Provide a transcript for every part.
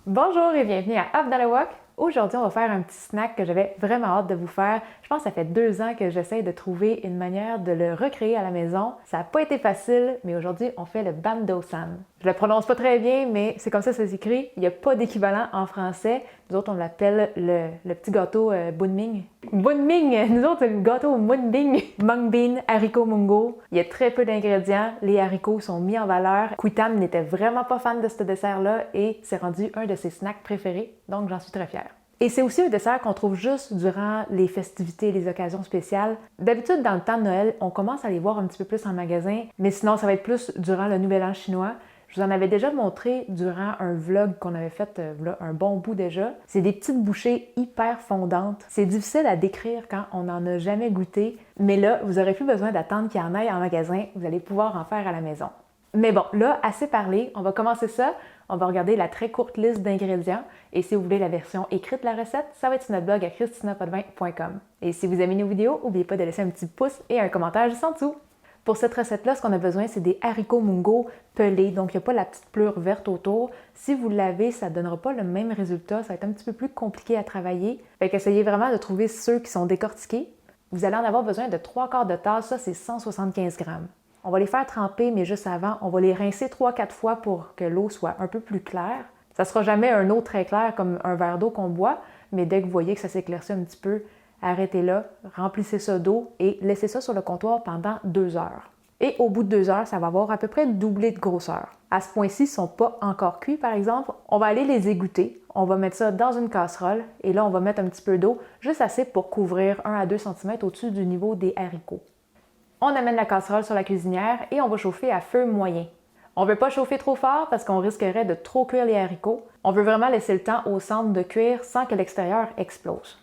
Bonjour et bienvenue à Up dans le Wok. Aujourd'hui, on va faire un petit snack que j'avais vraiment hâte de vous faire. Je pense que ça fait 2 ans que j'essaie de trouver une manière de le recréer à la maison. Ça n'a pas été facile, mais aujourd'hui, on fait le banh do san. Je le prononce pas très bien, mais c'est comme ça s'écrit. Il n'y a pas d'équivalent en français. Nous autres, on l'appelle le petit gâteau bun minh. Bun minh! Nous autres, c'est le gâteau mung bean. Mung bean, haricots mungo. Il y a très peu d'ingrédients. Les haricots sont mis en valeur. Quitam n'était vraiment pas fan de ce dessert-là et c'est rendu un de ses snacks préférés, donc j'en suis très fière. Et c'est aussi un dessert qu'on trouve juste durant les festivités et les occasions spéciales. D'habitude, dans le temps de Noël, on commence à les voir un petit peu plus en magasin, mais sinon, ça va être plus durant le Nouvel An chinois. Je vous en avais déjà montré durant un vlog qu'on avait fait un bon bout déjà. C'est des petites bouchées hyper fondantes. C'est difficile à décrire quand on n'en a jamais goûté, mais là, vous n'aurez plus besoin d'attendre qu'il y en ait en magasin. Vous allez pouvoir en faire à la maison. Mais bon, là, assez parlé, on va commencer ça. On va regarder la très courte liste d'ingrédients. Et si vous voulez la version écrite de la recette, ça va être sur notre blog à christinapotvin.com. Et si vous aimez nos vidéos, n'oubliez pas de laisser un petit pouce et un commentaire juste en dessous. Pour cette recette-là, ce qu'on a besoin, c'est des haricots mungo pelés, donc il n'y a pas la petite pleure verte autour. Si vous l'avez, ça ne donnera pas le même résultat, ça va être un petit peu plus compliqué à travailler. Fait qu'essayez vraiment de trouver ceux qui sont décortiqués. Vous allez en avoir besoin de 3/4 de tasse, ça c'est 175 grammes. On va les faire tremper, mais juste avant, on va les rincer 3-4 fois pour que l'eau soit un peu plus claire. Ça ne sera jamais un eau très claire comme un verre d'eau qu'on boit, mais dès que vous voyez que ça s'éclaircit un petit peu, arrêtez là, remplissez ça d'eau et laissez ça sur le comptoir pendant 2 heures. Et au bout de 2 heures, ça va avoir à peu près doublé de grosseur. À ce point-ci, ils ne sont pas encore cuits, par exemple. On va aller les égoutter. On va mettre ça dans une casserole et là, on va mettre un petit peu d'eau, juste assez pour couvrir 1 à 2 cm au-dessus du niveau des haricots. On amène la casserole sur la cuisinière et on va chauffer à feu moyen. On ne veut pas chauffer trop fort parce qu'on risquerait de trop cuire les haricots. On veut vraiment laisser le temps au centre de cuire sans que l'extérieur explose.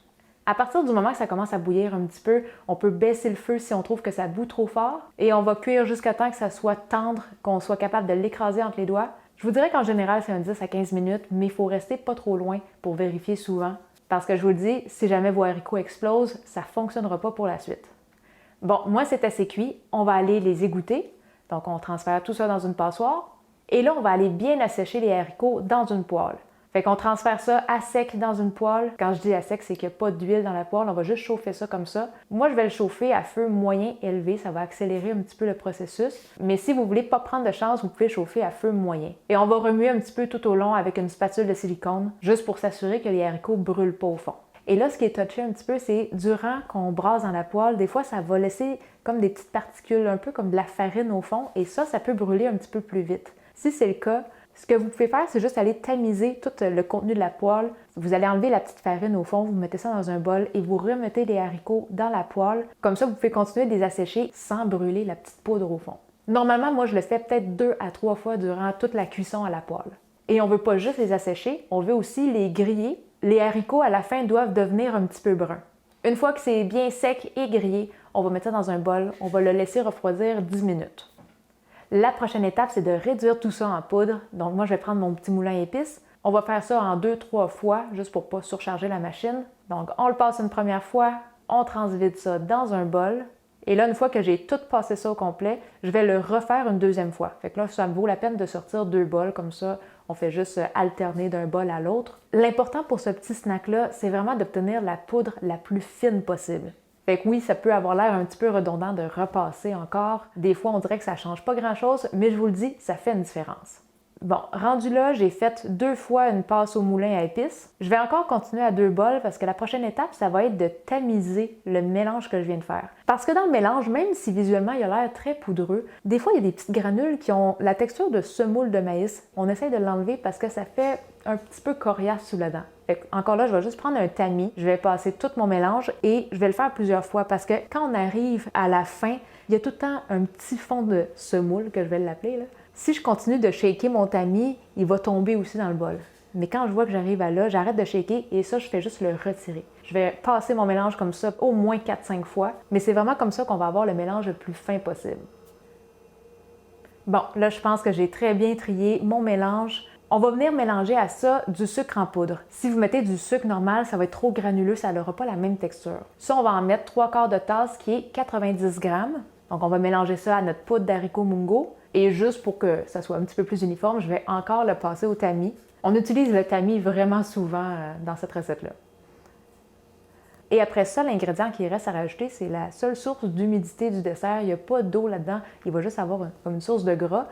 À partir du moment que ça commence à bouillir un petit peu, on peut baisser le feu si on trouve que ça bout trop fort et on va cuire jusqu'à temps que ça soit tendre, qu'on soit capable de l'écraser entre les doigts. Je vous dirais qu'en général, c'est un 10 à 15 minutes, mais il faut rester pas trop loin pour vérifier souvent parce que je vous le dis, si jamais vos haricots explosent, ça ne fonctionnera pas pour la suite. Bon, moi, c'est assez cuit. On va aller les égoutter. Donc, on transfère tout ça dans une passoire. Et là, on va aller bien assécher les haricots dans une poêle. Fait qu'on transfère ça à sec dans une poêle. Quand je dis à sec, c'est qu'il n'y a pas d'huile dans la poêle. On va juste chauffer ça comme ça. Moi, je vais le chauffer à feu moyen élevé. Ça va accélérer un petit peu le processus. Mais si vous ne voulez pas prendre de chance, vous pouvez chauffer à feu moyen. Et on va remuer un petit peu tout au long avec une spatule de silicone, juste pour s'assurer que les haricots ne brûlent pas au fond. Et là, ce qui est touché un petit peu, c'est durant qu'on brasse dans la poêle, des fois, ça va laisser comme des petites particules, un peu comme de la farine au fond, et ça peut brûler un petit peu plus vite. Si c'est le cas, ce que vous pouvez faire, c'est juste aller tamiser tout le contenu de la poêle. Vous allez enlever la petite farine au fond, vous mettez ça dans un bol et vous remettez les haricots dans la poêle. Comme ça, vous pouvez continuer de les assécher sans brûler la petite poudre au fond. Normalement, moi, je le fais peut-être 2 à 3 fois durant toute la cuisson à la poêle. Et on ne veut pas juste les assécher, on veut aussi les griller. Les haricots, à la fin, doivent devenir un petit peu bruns. Une fois que c'est bien sec et grillé, on va mettre ça dans un bol, on va le laisser refroidir 10 minutes. La prochaine étape, c'est de réduire tout ça en poudre. Donc moi, je vais prendre mon petit moulin à épices. On va faire ça en 2-3 fois, juste pour ne pas surcharger la machine. Donc on le passe une première fois, on transvide ça dans un bol. Et là, une fois que j'ai tout passé ça au complet, je vais le refaire une deuxième fois. Fait que là, ça me vaut la peine de sortir 2 bols comme ça. On fait juste alterner d'un bol à l'autre. L'important pour ce petit snack-là, c'est vraiment d'obtenir la poudre la plus fine possible. Fait que oui, ça peut avoir l'air un petit peu redondant de repasser encore. Des fois, on dirait que ça ne change pas grand-chose, mais je vous le dis, ça fait une différence. Bon, rendu là, j'ai fait 2 fois une passe au moulin à épices. Je vais encore continuer à 2 bols parce que la prochaine étape, ça va être de tamiser le mélange que je viens de faire. Parce que dans le mélange, même si visuellement il a l'air très poudreux, des fois il y a des petites granules qui ont la texture de semoule de maïs. On essaye de l'enlever parce que ça fait un petit peu coriace sous la dent. Encore là, je vais juste prendre un tamis, je vais passer tout mon mélange et je vais le faire plusieurs fois parce que quand on arrive à la fin, il y a tout le temps un petit fond de semoule, que je vais l'appeler là. Si je continue de shaker mon tamis, il va tomber aussi dans le bol. Mais quand je vois que j'arrive à là, j'arrête de shaker et ça, je fais juste le retirer. Je vais passer mon mélange comme ça au moins 4-5 fois, mais c'est vraiment comme ça qu'on va avoir le mélange le plus fin possible. Bon, là, je pense que j'ai très bien trié mon mélange. On va venir mélanger à ça du sucre en poudre. Si vous mettez du sucre normal, ça va être trop granuleux, ça n'aura pas la même texture. Ça, on va en mettre 3/4 de tasse qui est 90 grammes. Donc, on va mélanger ça à notre poudre d'haricots mungo. Et juste pour que ça soit un petit peu plus uniforme, je vais encore le passer au tamis. On utilise le tamis vraiment souvent dans cette recette-là. Et après ça, l'ingrédient qui reste à rajouter, c'est la seule source d'humidité du dessert. Il n'y a pas d'eau là-dedans, il va juste avoir comme une source de gras.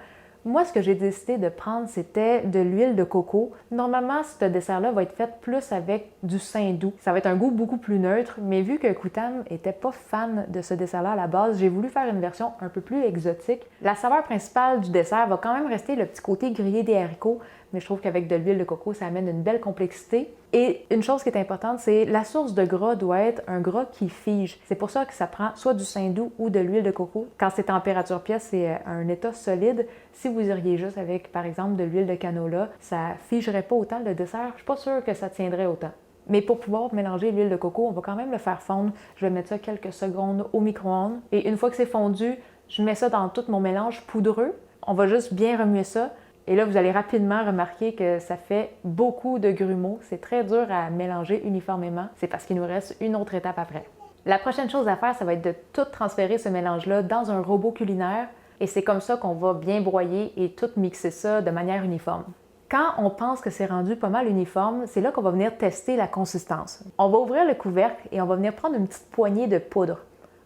Moi, ce que j'ai décidé de prendre, c'était de l'huile de coco. Normalement, ce dessert-là va être fait plus avec du saindoux. Ça va être un goût beaucoup plus neutre, mais vu que Koutam n'était pas fan de ce dessert-là à la base, j'ai voulu faire une version un peu plus exotique. La saveur principale du dessert va quand même rester le petit côté grillé des haricots, mais je trouve qu'avec de l'huile de coco, ça amène une belle complexité. Et une chose qui est importante, c'est la source de gras doit être un gras qui fige. C'est pour ça que ça prend soit du saindoux ou de l'huile de coco. Quand c'est température pièce, c'est un état solide. Si vous iriez juste avec, par exemple, de l'huile de canola, ça figerait pas autant le dessert. Je suis pas sûre que ça tiendrait autant. Mais pour pouvoir mélanger l'huile de coco, on va quand même le faire fondre. Je vais mettre ça quelques secondes au micro-ondes. Et une fois que c'est fondu, je mets ça dans tout mon mélange poudreux. On va juste bien remuer ça. Et là, vous allez rapidement remarquer que ça fait beaucoup de grumeaux. C'est très dur à mélanger uniformément. C'est parce qu'il nous reste une autre étape après. La prochaine chose à faire, ça va être de tout transférer ce mélange-là dans un robot culinaire. Et c'est comme ça qu'on va bien broyer et tout mixer ça de manière uniforme. Quand on pense que c'est rendu pas mal uniforme, c'est là qu'on va venir tester la consistance. On va ouvrir le couvercle et on va venir prendre une petite poignée de poudre.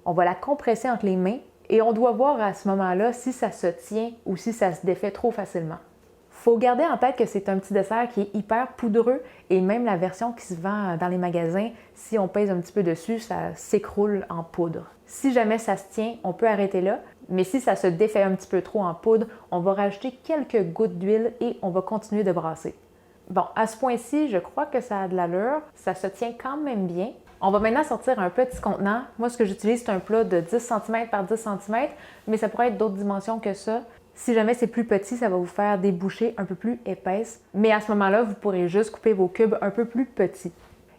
On va la compresser entre les mains et on doit voir à ce moment-là si ça se tient ou si ça se défait trop facilement. Faut garder en tête que c'est un petit dessert qui est hyper poudreux et même la version qui se vend dans les magasins, si on pèse un petit peu dessus, ça s'écroule en poudre. Si jamais ça se tient, on peut arrêter là, mais si ça se défait un petit peu trop en poudre, on va rajouter quelques gouttes d'huile et on va continuer de brasser. Bon, à ce point-ci, je crois que ça a de l'allure, ça se tient quand même bien. On va maintenant sortir un petit contenant. Moi, ce que j'utilise, c'est un plat de 10 cm par 10 cm, mais ça pourrait être d'autres dimensions que ça. Si jamais c'est plus petit, ça va vous faire des bouchées un peu plus épaisses. Mais à ce moment-là, vous pourrez juste couper vos cubes un peu plus petits.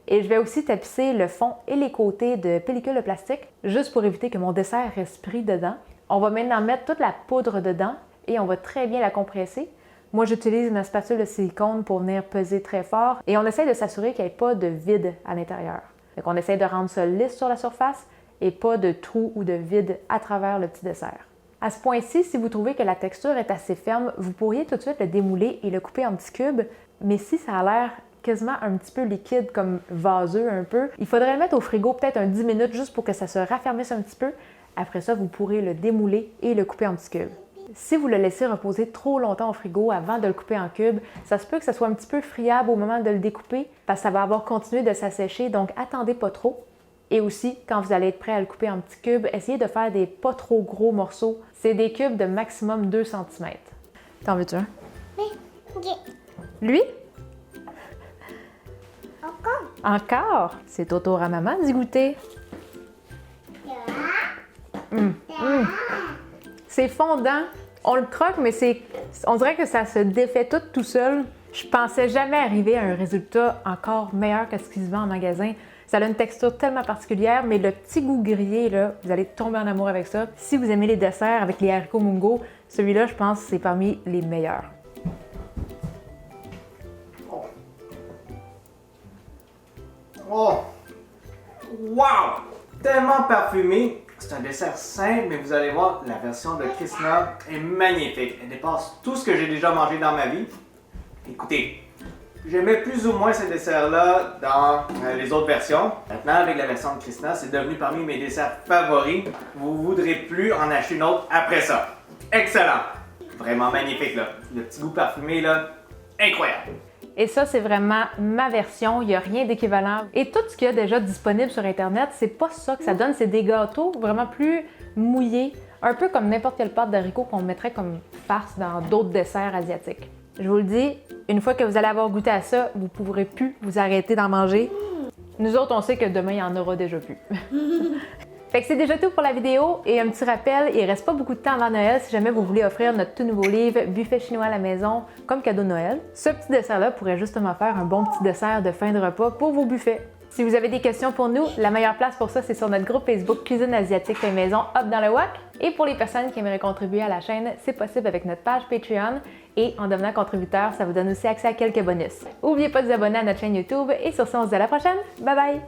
Et je vais aussi tapisser le fond et les côtés de pellicule de plastique, juste pour éviter que mon dessert reste pris dedans. On va maintenant mettre toute la poudre dedans et on va très bien la compresser. Moi, j'utilise une spatule de silicone pour venir peser très fort et on essaie de s'assurer qu'il n'y ait pas de vide à l'intérieur. Donc, on essaie de rendre ça lisse sur la surface et pas de trou ou de vide à travers le petit dessert. À ce point-ci, si vous trouvez que la texture est assez ferme, vous pourriez tout de suite le démouler et le couper en petits cubes. Mais si ça a l'air quasiment un petit peu liquide, comme vaseux un peu, il faudrait le mettre au frigo peut-être un 10 minutes juste pour que ça se raffermisse un petit peu. Après ça, vous pourrez le démouler et le couper en petits cubes. Si vous le laissez reposer trop longtemps au frigo avant de le couper en cubes, ça se peut que ça soit un petit peu friable au moment de le découper parce que ça va avoir continué de s'assécher, donc attendez pas trop. Et aussi, quand vous allez être prêt à le couper en petits cubes, essayez de faire des pas trop gros morceaux. C'est des cubes de maximum 2 cm. T'en veux-tu un? Oui, ok. Lui? Encore? Encore? C'est au tour à maman d'y goûter. C'est fondant. On le croque, mais on dirait que ça se défait tout seul. Je pensais jamais arriver à un résultat encore meilleur que ce qui se vend en magasin. Ça a une texture tellement particulière, mais le petit goût grillé, là, vous allez tomber en amour avec ça. Si vous aimez les desserts avec les haricots mungo, celui-là, je pense que c'est parmi les meilleurs. Oh! Wow! Tellement parfumé! C'est un dessert simple, mais vous allez voir, la version de Krishna est magnifique. Elle dépasse tout ce que j'ai déjà mangé dans ma vie. Écoutez, j'aimais plus ou moins ce dessert-là dans les autres versions. Maintenant, avec la version de Krishna, c'est devenu parmi mes desserts favoris. Vous ne voudrez plus en acheter une autre après ça. Excellent! Vraiment magnifique, là. Le petit goût parfumé, là, incroyable! Et ça, c'est vraiment ma version. Il n'y a rien d'équivalent. Et tout ce qu'il y a déjà disponible sur Internet, c'est pas ça que ça donne. C'est des gâteaux vraiment plus mouillés, un peu comme n'importe quelle pâte d'haricots qu'on mettrait comme farce dans d'autres desserts asiatiques. Je vous le dis, une fois que vous allez avoir goûté à ça, vous ne pourrez plus vous arrêter d'en manger. Nous autres, on sait que demain, il y en aura déjà plus. Fait que c'est déjà tout pour la vidéo et un petit rappel, il reste pas beaucoup de temps avant Noël si jamais vous voulez offrir notre tout nouveau livre Buffet chinois à la maison comme cadeau de Noël. Ce petit dessert-là pourrait justement faire un bon petit dessert de fin de repas pour vos buffets. Si vous avez des questions pour nous, la meilleure place pour ça, c'est sur notre groupe Facebook Cuisine asiatique fait maison Hop dans le Wok. Et pour les personnes qui aimeraient contribuer à la chaîne, c'est possible avec notre page Patreon. Et en devenant contributeur, ça vous donne aussi accès à quelques bonus. N'oubliez pas de vous abonner à notre chaîne YouTube. Et sur ce, on se dit à la prochaine. Bye bye!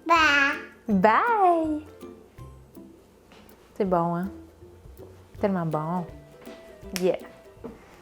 Bah. Bye! C'est bon, hein? Tellement bon. Yeah!